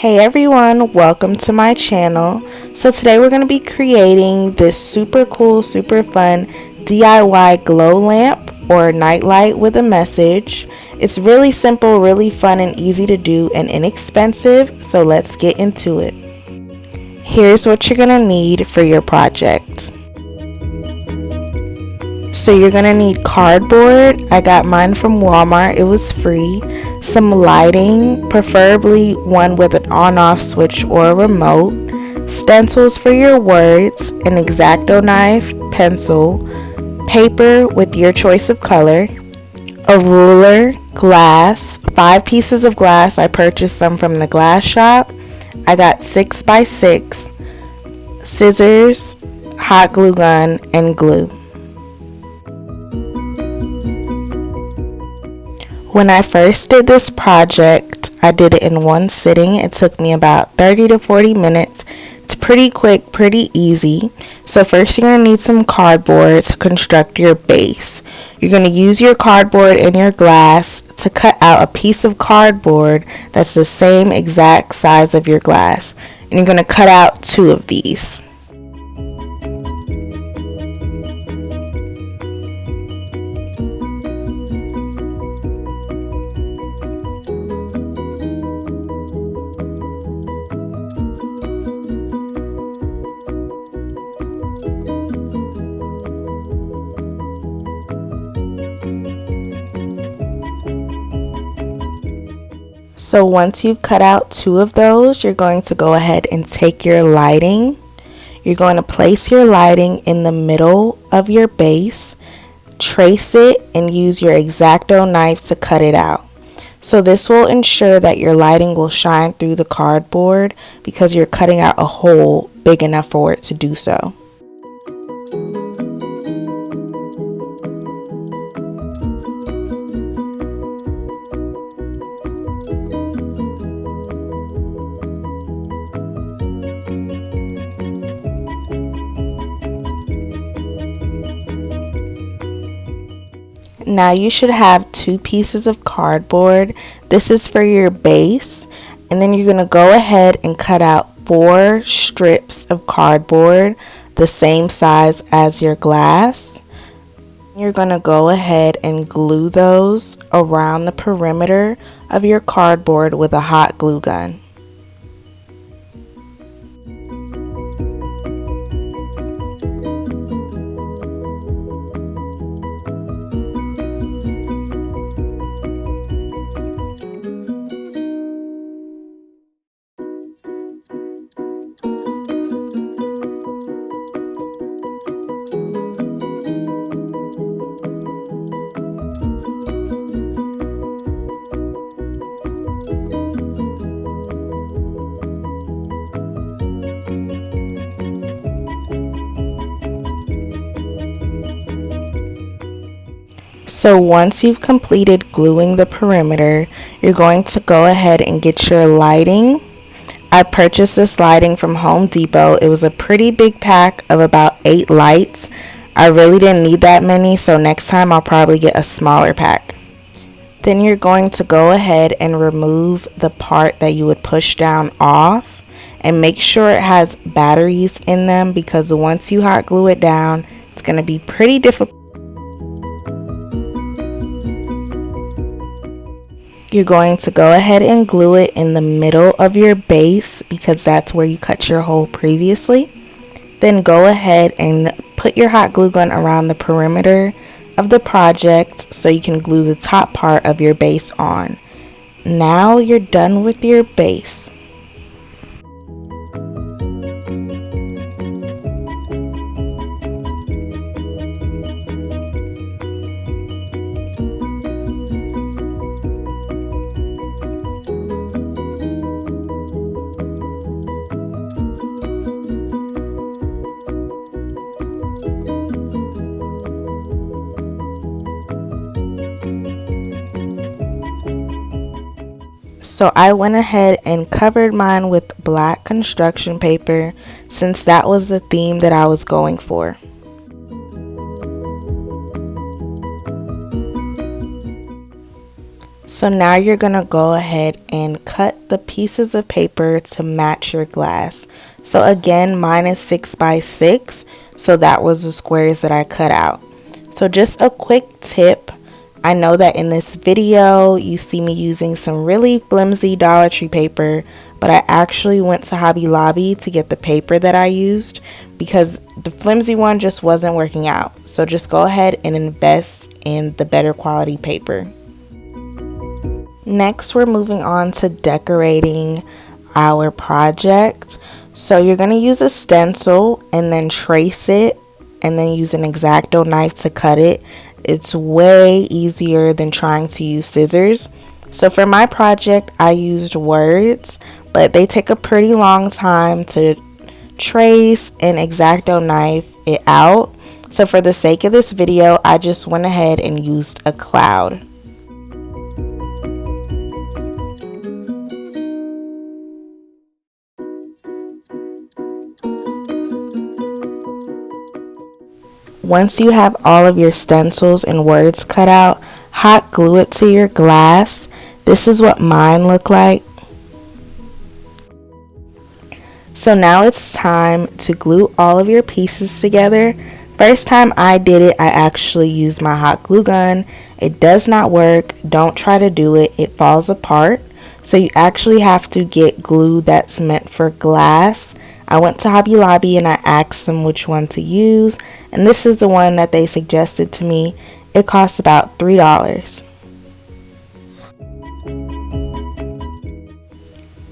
Hey everyone, welcome to my channel. So today we're going to be creating this super cool, super fun DIY glow lamp or nightlight with a message. It's really simple, really fun and easy to do and inexpensive, so let's get into it. Here's what you're going to need for your project. So you're going to need cardboard. I got mine from Walmart, it was free. Some lighting, preferably one with an on-off switch or a remote, stencils for your words, an X-Acto knife, pencil, paper with your choice of color, a ruler, glass, 5 pieces of glass. I purchased some from the glass shop. I got 6x6, scissors, hot glue gun, and glue. When I first did this project, I did it in one sitting. It took me about 30 to 40 minutes. It's pretty quick, pretty easy. So first you're going to need some cardboard to construct your base. You're going to use your cardboard and your glass to cut out a piece of cardboard that's the same exact size of your glass. And you're going to cut out 2 of these. So once you've cut out 2 of those, you're going to go ahead and take your lighting. You're going to place your lighting in the middle of your base, trace it, and use your X-Acto knife to cut it out. So this will ensure that your lighting will shine through the cardboard because you're cutting out a hole big enough for it to do so. Now you should have 2 pieces of cardboard. This is for your base, and then you're going to go ahead and cut out 4 strips of cardboard the same size as your glass. You're going to go ahead and glue those around the perimeter of your cardboard with a hot glue gun. So once you've completed gluing the perimeter, you're going to go ahead and get your lighting. I purchased this lighting from Home Depot. It was a pretty big pack of about 8 lights. I really didn't need that many, so next time I'll probably get a smaller pack. Then you're going to go ahead and remove the part that you would push down off and make sure it has batteries in them because once you hot glue it down, it's going to be pretty difficult. You're going to go ahead and glue it in the middle of your base because that's where you cut your hole previously. Then go ahead and put your hot glue gun around the perimeter of the project so you can glue the top part of your base on. Now you're done with your base. So I went ahead and covered mine with black construction paper since that was the theme that I was going for. So now you're going to go ahead and cut the pieces of paper to match your glass. So again, mine is 6 by 6, so that was the squares that I cut out. So just a quick tip, I know that in this video you see me using some really flimsy Dollar Tree paper, but I actually went to Hobby Lobby to get the paper that I used because the flimsy one just wasn't working out. So just go ahead and invest in the better quality paper. Next, we're moving on to decorating our project. So you're going to use a stencil and then trace it and then use an X-Acto knife to cut it. It's way easier than trying to use scissors. So for my project, I used words, but they take a pretty long time to trace and X-Acto knife it out. So for the sake of this video, I just went ahead and used a cloud. Once you have all of your stencils and words cut out, hot glue it to your glass. This is what mine look like. So now it's time to glue all of your pieces together. First time I did it, I actually used my hot glue gun. It does not work. Don't try to do it. It falls apart. So you actually have to get glue that's meant for glass. I went to Hobby Lobby and I asked them which one to use, and this is the one that they suggested to me. It costs about $3.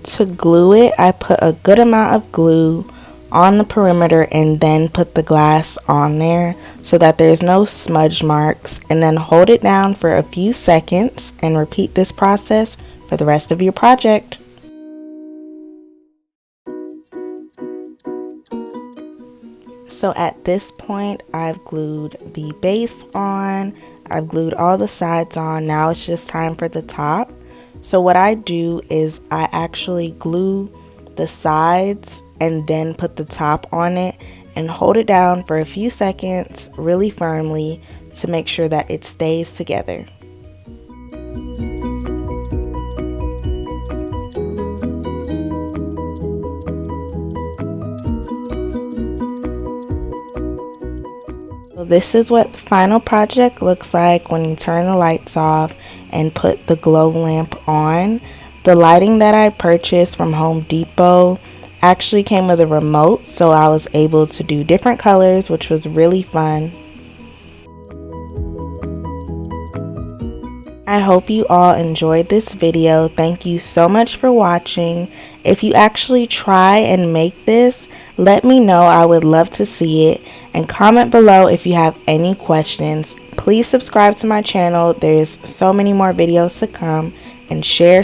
To glue it, I put a good amount of glue on the perimeter and then put the glass on there so that there's no smudge marks, and then hold it down for a few seconds and repeat this process for the rest of your project. So at this point, I've glued the base on, I've glued all the sides on. Now it's just time for the top. So what I do is I actually glue the sides and then put the top on it and hold it down for a few seconds really firmly to make sure that it stays together. This is what the final project looks like when you turn the lights off and put the glow lamp on. The lighting that I purchased from Home Depot actually came with a remote, so I was able to do different colors, which was really fun. I hope you all enjoyed this video. Thank you so much for watching. If you actually try and make this, let me know. I would love to see it. And comment below if you have any questions. Please subscribe to my channel. There's so many more videos to come. And share.